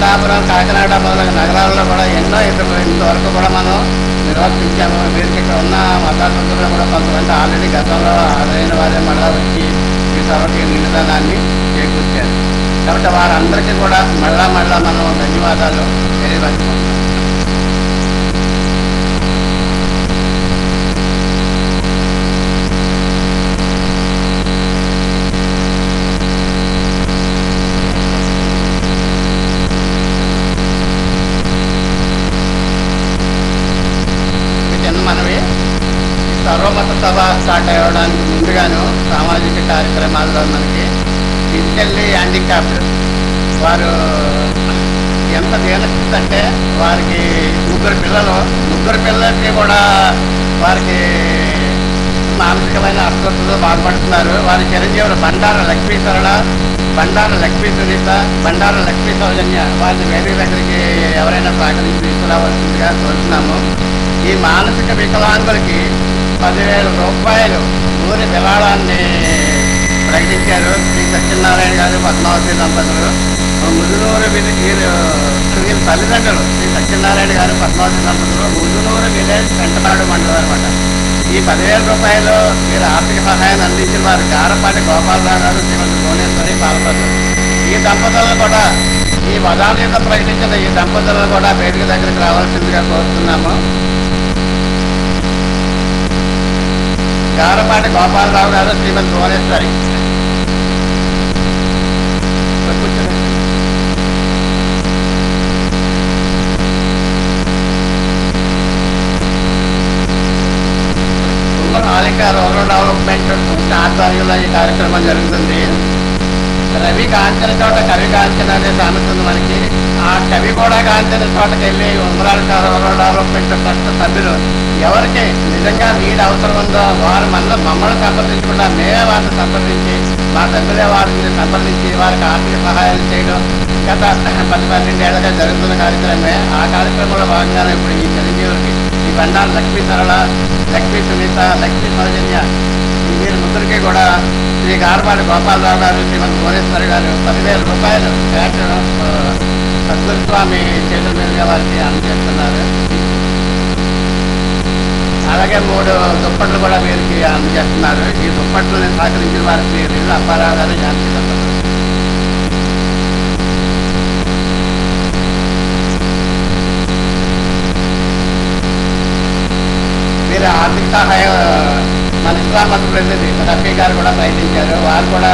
పిఠాపురం, కాకినాడ మొదలగు నగరాల్లో కూడా ఎన్నో ఇంతవరకు కూడా మనం నిర్వర్తించాము. వీరికి ఇక్కడ ఉన్న మతాసంతులు కూడా కొంతమంది ఆల్రెడీ గతంలో అదైన వారే మళ్ళా వచ్చి ఈ సభకి నిండుదనాన్ని చేకూర్చారు. కాబట్టి వారందరికీ కూడా మళ్ళా మనం ధన్యవాదాలు తెలియపరుచుకుంటున్నాం. మనవి సర్వమత సభ స్టార్ట్ అవ్వడానికి ముందుగాను సామాజిక కార్యక్రమాల్లో మనకి ఫిజికల్లీ హ్యాండిక్యాప్డ్ వారు ఎంత దీనస్థితి అంటే వారికి ముగ్గురు పిల్లలకి కూడా వారికి మానసికమైన అస్వస్థతతో బాధపడుతున్నారు. వారి చిరంజీవులు బండార లక్ష్మీ సరళ, బండార లక్ష్మీ సునీత, బండార లక్ష్మీ సౌజన్య వారిని వేరే దగ్గరికి ఎవరైనా సహకరించి తీసుకురావాల్సిందిగా కోరుతున్నాము. ఈ మానసిక వికలాంగులకి 10,000 రూపాయలు ఊరి విరాళాన్ని ప్రకటించారు శ్రీ సత్యనారాయణ గారు, పద్మావతి దంపతులు. ముదునూరు వీరి తల్లిదండ్రులు శ్రీ సత్యనారాయణ గారు, పద్మావతి దంపతులు ముదునూరు విలేజ్ వెంటనాడు మండలం అనమాట. ఈ 10,000 రూపాయలు వీరు ఆర్థిక సహాయాన్ని అందించిన వారు గారపాటి గోపాలరావు గారు, శ్రీమతి భువనేశ్వరి పాల్పడ్డారు. ఈ దంపతులను కూడా ఈ వదాన్యత ప్రకటించిన ఈ దంపతులను కూడా వేదిక దగ్గరికి రావాల్సిందిగా కోరుతున్నాము. గారపాటి గోపాలరావు గారు, శ్రీమతి భువనేశ్వరి. హాలిక రూరల్ డెవలప్మెంట్ ఆధ్వర్యంలో ఈ కార్యక్రమం జరుగుతుంది. రవి కాంచన చోట కవి కాంచన అనే సామెత ఉంది మనకి. ఆ కవి కూడా కాంచన చోటకి వెళ్ళి ఉమ్మరాల రూరల్ డెవలప్మెంట్ ట్రస్ట్ సభ్యులు ఎవరికి నిజంగా నీడ్ అవసరం ఉందో వారు మమ్మల్ని సంప్రదించకుండా మేమే వారిని సంప్రదించి మా సభ్యులే వారిని సంప్రదించి వారికి ఆర్థిక సహాయాలు చేయడం గత 10-12 ఏళ్ళగా జరుగుతున్న కార్యక్రమమే. ఆ కార్యక్రమంలో భాగంగానే ఇప్పుడు ఈ చిరంజీవులకి ఈ బండారు లక్ష్మీ సరళ, లక్ష్మీ సునీత, లక్ష్మీ సౌజన్య వీరి ముగ్గురికి కూడా శ్రీ గారపాటి గోపాలరావు గారు, శ్రీమతి భువనేశ్వరి గారు 10,000 రూపాయలు సద్గురుస్వామి చేతుల మీదుగా వారికి అందజేస్తున్నారు. అలాగే 3 దుప్పట్లు కూడా వీరికి అందజేస్తున్నారు. ఈ దుప్పట్లని సహకరించిన వారికి వీళ్ళు అప్పారావు గారు, ఝాన్సీ దంపతులు. వీరి ఆర్థిక సహాయం మన ఇస్లాం మత ప్రతినిధి రఫీ గారు కూడా ప్రయత్నించారు. వారు కూడా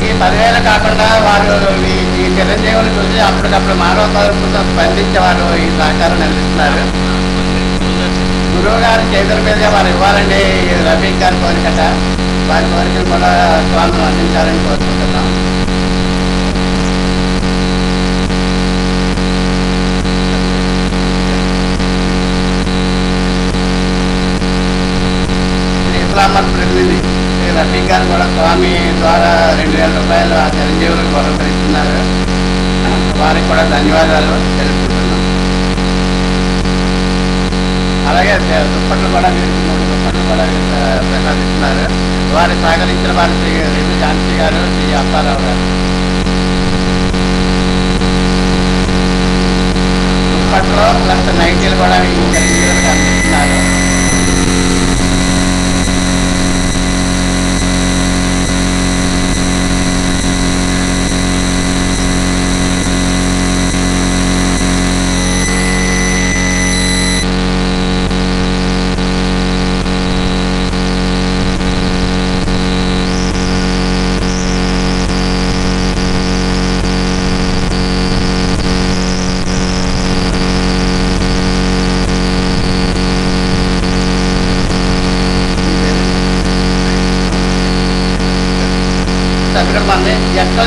ఈ 10,000 కాకుండా వారు ఈ చిరంజీవులు చూసి అప్పటికప్పుడు మానవ తరపుతో స్పందించేవారు ఈ సహకారం అందిస్తున్నారు. గురువు గారి చేతుల మీదుగా వారు ఇవ్వాలండి. రఫీ గారి కోరికట, వారి కోరికలు కూడా స్వామిని అందించాలని కోరుకుంటున్నాం. ఇస్లామాబాద్ ప్రతినిధి శ్రీ రఫీ గారు కూడా స్వామి ద్వారా 2,000 రూపాయలు ఆ చిరంజీవులకు బహుకరిస్తున్నారు. వారికి కూడా ధన్యవాదాలు తెలుపుకుంటున్నాం. అలాగే దుప్పట్లు కూడా 3 దుప్పట్లు కూడా ప్రసాదిస్తున్నారు. వారి సహకరించిన వారు శ్రీ ఝాన్సీ గారు, శ్రీ అప్పారావు గారు. దుప్పట్లో ప్లస్ నైటీలు కూడా ఈ చిరంజీవులకు అందిస్తున్నారు.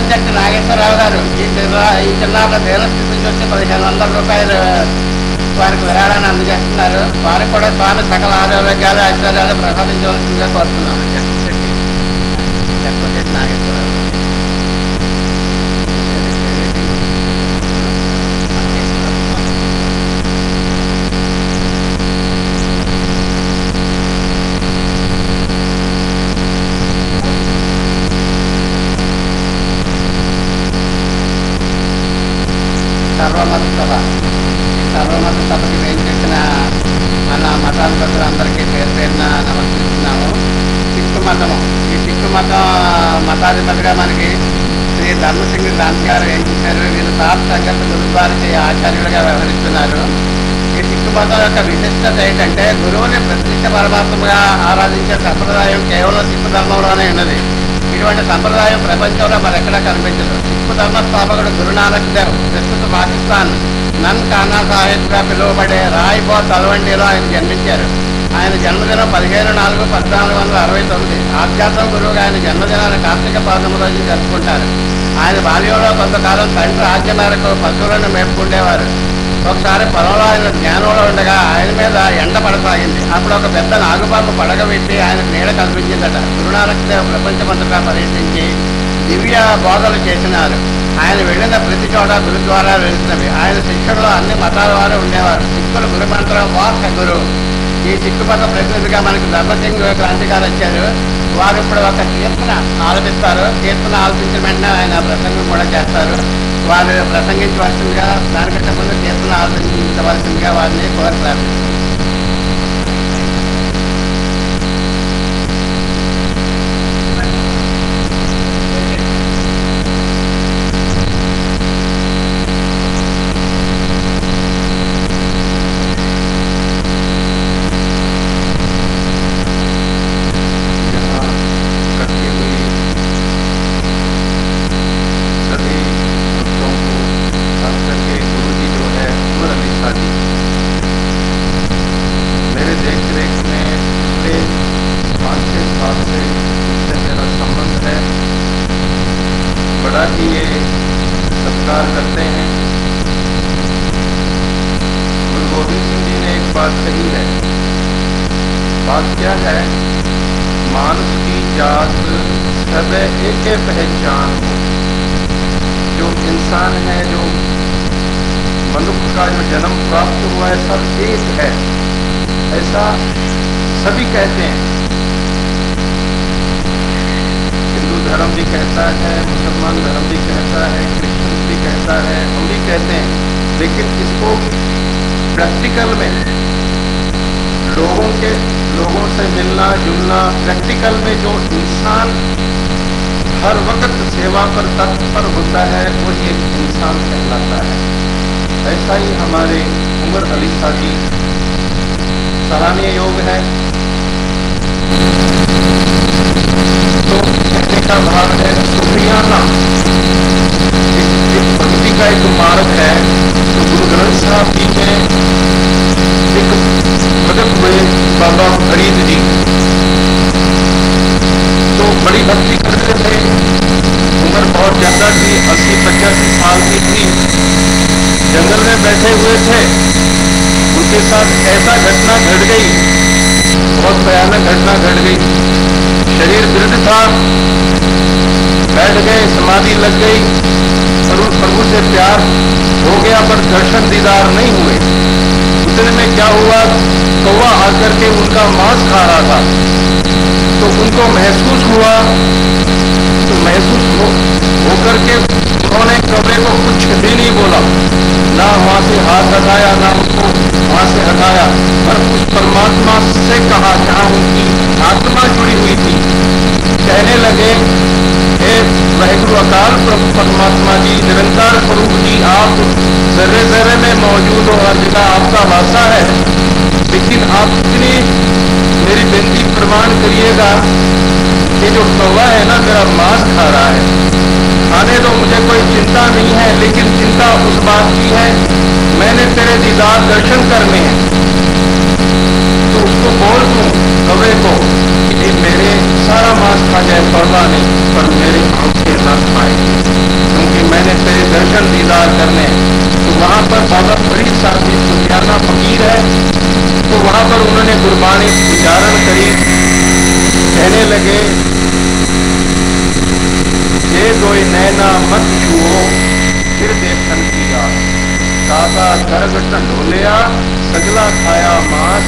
జట్టు నాగేశ్వరరావు గారు ఈ చిన్నారుల దేవస్థితి నుంచి వచ్చి 1,500 రూపాయలు వారికి విరాళాన్ని అందజేస్తున్నారు. వారికి కూడా స్వామి సకల ఆరోగ్యాలు, ఐశ్వర్యాలు ప్రసాదించవలసిందిగా కోరుతున్నాం. జట్టు నాగేశ్వరరావు సభ. ఈ సర్వమత సభకి వేం చేసిన మన మతాధిపతులందరికీ పేరు పేరున నమస్కరిస్తున్నాము. సిక్కు మతము, ఈ సిక్కు మతాధిపతిగా మనకి శ్రీ ధర్మసింగ్ దాస్ గారు ఏం చేశారు, వీళ్ళు సాత్ సంగత గురుద్వారకి ఆచార్యులుగా వ్యవహరిస్తున్నారు. ఈ సిక్కు మతం యొక్క విశిష్టత ఏంటంటే గురువుని ప్రత్యక్ష పరమాత్మగా ఆరాధించే సంప్రదాయం కేవలం సిక్కు ధర్మంలోనే ఉన్నది. ఇటువంటి సంప్రదాయం ప్రపంచంలో మరెక్కడా కనిపించదు. సిక్కు ధర్మ స్థాపకుడు గురునానక్ దేవ్ ప్రస్తుత పాకిస్తాన్ నన్ కానా సాహిబ్గా పిలువబడే రాయ్పూర్ తలవండిలో ఆయన జన్మించారు. ఆయన జన్మదినం 15/4/1469. ఆధ్యాత్మ గురువుగా ఆయన జన్మదినాన్ని కార్తీక పౌర్ణమి రోజు జరుపుకుంటారు. ఆయన బాల్యంలో కొంతకాలం తండ్రి ఆజ్ఞ మేరకు పశువులను మేపుకుండేవారు. ఒకసారి పొలంలో ఆయన జ్ఞానంలో ఉండగా ఆయన మీద ఎండ పడసాగింది. అప్పుడు ఒక పెద్ద నాగుపాము పడగ పెట్టి ఆయనకు నీడ కల్పించిందట. గురునానక్ దేవ్ ప్రపంచమంతటా పర్యటించి దివ్య బోధలు చేసినారు. ఆయన వెళ్ళిన ప్రతి చోట గురుద్వారా వెళ్తున్నవి. ఆయన శిక్షణలో అన్ని మతాల వారు ఉండేవారు. సిక్కుల గురు మంత్రం వాక్ గురు. ఈ సిక్కు మత ప్రతినిధిగా మనకు ధర్మసింగ్ క్రాంతిగారు వచ్చారు. వారు ఇప్పుడు ఒక కీర్తన ఆలపిస్తారు. కీర్తన ఆలపించిన వెంటనే ఆయన ప్రసంగం కూడా చేస్తారు. వారు ప్రసంగించవలసిందిగా, దానికంటే ముందు కీర్తన ఆలపించవలసిందిగా వారిని కోరుతారు. करते हैं। गुरु गोविंद सिंह जी ने एक बात कही है। बात क्या है? मानुष की जात सब एक पहचान हो। जो इंसान है, जो मनुष्य का जो जन्म प्राप्त हुआ है, सब एक है, ऐसा सभी कहते हैं। हिंदू धर्म भी कहता है, मुसलमान धर्म भी कहता है, क्रिश्चियन भी कहता है, हम भी कहते हैं। लेकिन इसको प्रैक्टिकल में लोगों से मिलना जुलना, प्रैक्टिकल में जो इंसान हर वक्त सेवा पर तत्पर होता है, वही एक इंसान कहलाता है। ऐसा ही हमारे उमर अली साजी सराहनीय योग है। तो कहने का भाव है सुफियाना, एक भक्ति का एक मार्ग है। तो गुरु ग्रंथ साहब जी में एक भगत हुए बाबा फरीद जी, तो बड़ी भक्ति करते थे। उम्र बहुत ज्यादा थी, 80-85 साल की थी। जंगल में बैठे हुए थे, उनके साथ ऐसा घटना घट गई, बहुत भयानक घटना घट गई। शरीर दृढ़ था, बैठ गए, समाधि लग गई, प्रभु से प्यार हो गया, पर दर्शन दीदार नहीं हुए। उतने में क्या हुआ, कौवा आकर के उनका मांस खा रहा था। तो उनको महसूस हुआ, तो महसूस होकर के उन्होंने कौवे को कुछ भी नहीं बोला, ना वहां से हाथ हटाया, ना उसको वहां से हटाया, पर उस परमात्मा से कहा जहां उनकी आत्मा जुड़ी हुई थी। कहने लगे, हे वाहिगुरु अकाल प्रभु परमात्मा जी, निरंकार स्वरूप जी, आप जर्रे जर्रे में मौजूद हो, हर जगह आपका वासा है। लेकिन आप इतनी मेरी विनती प्रमाण करिएगा, ये जो कौवा है ना, मेरा मांस खा रहा है, खाने तो मुझे कोई चिंता नहीं है, लेकिन चिंता उस बात की है, मैंने तेरे दीदार दर्शन करने हैं। तो उसको बोल दूं कौवे को कि मेरे सारा मांस खा जाए, परवाह नहीं, पर मेरी आंखें न खाए, क्योंकि मैंने तेरे दर्शन दीदार करने हैं। तो वहां पर बाबा फरीद साहब जी सुफियाना फकीर है, तो वहां पर उन्होंने गुरबाणी उच्चारण करी। कहने लगे, ये दोई नैना मत छुओ, फिर देखन की आस, दादा गर्ग ढोलिया, सगला खाया मांस,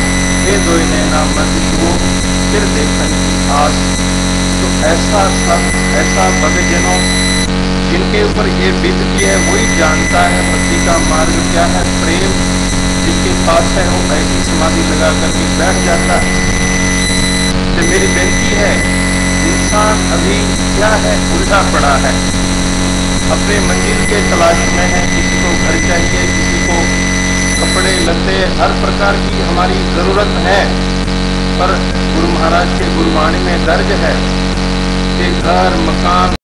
ये दोई नैना मत छुओ, फिर देखन की आस। तो ऐसा सब, ऐसा भक्तजनों जिनके ऊपर ये बीतती है वही जानता है भक्ति का मार्ग क्या है। प्रेम जिसके पास है वो ऐसी समाधि लगा करके बैठ जाता है। तो मेरी बेनती है, इंसान अभी क्या है, उलझा पड़ा है, अपने मंजिल के तलाश में है। किसी को घर चाहिए, किसी को कपड़े लत्ते, हर प्रकार की हमारी जरूरत है। पर गुरु महाराज के गुरबाणी में दर्ज है कि घर मकान